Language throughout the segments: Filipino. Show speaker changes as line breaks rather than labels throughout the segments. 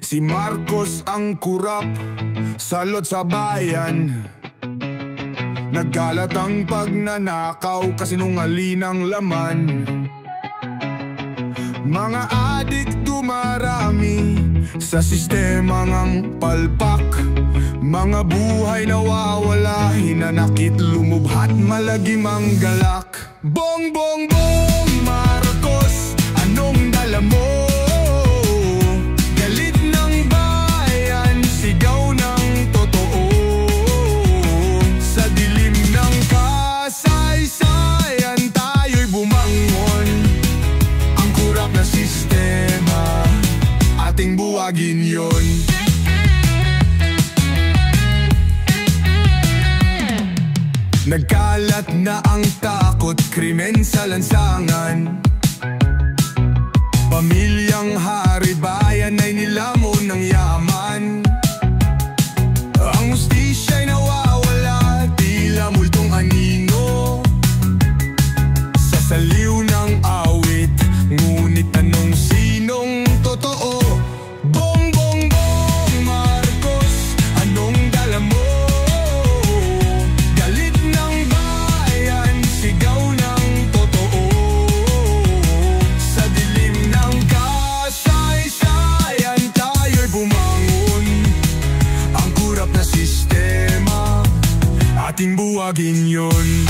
Si Marcos ang kurap, salot sa bayan. Nagkalat ang pagnanakaw, kasinungaling ang laman. Mga adik dumarami sa sistema ng palpak. Mga buhay nawawala, hinanakit, lumubhat, malagim ang galak. Bong bong bong Marcos, anong dala mo? Galit ng bayan, sigaw ng totoo. Sa dilim ng kasaysayan, tayo'y bumangon. Ang kurap na sistema, ating buwagin yon. Nagkalat na ang takot, krimen sa lansangan. Pamilyang hari, bayan ay nilamon ng yaman. Ang hustisya'y nawawala, tila multong anino. Sa saliw ng awit, ngunit tanong sinong totoo? Bong bong bong Marcos, anong dala mo? Ating buwagin yon.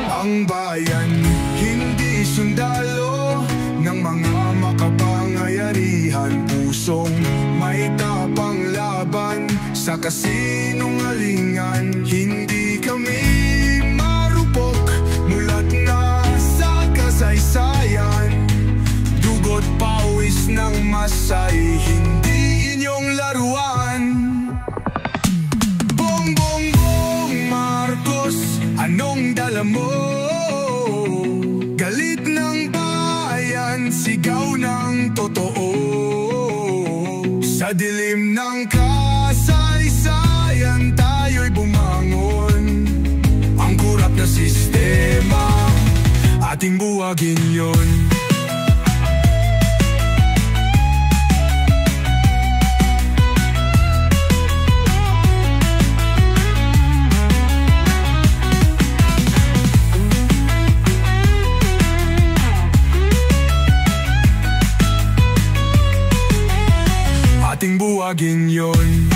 Ang bayan, hindi sundalo ng mga makapangyarihan. Pusong may tapang laban sa kasinungalingan. Hindi kami marupok, mulat na sa kasaysayan. Dugot pawis ng masay, hindi inyong laruan. Anong dala mo? Galit ng bayan, sigaw ng totoo. Sa dilim ng kasaysayan, tayo'y bumangon. Ang kurap na sistema, ating buwagin yon. Ating buwagin yon.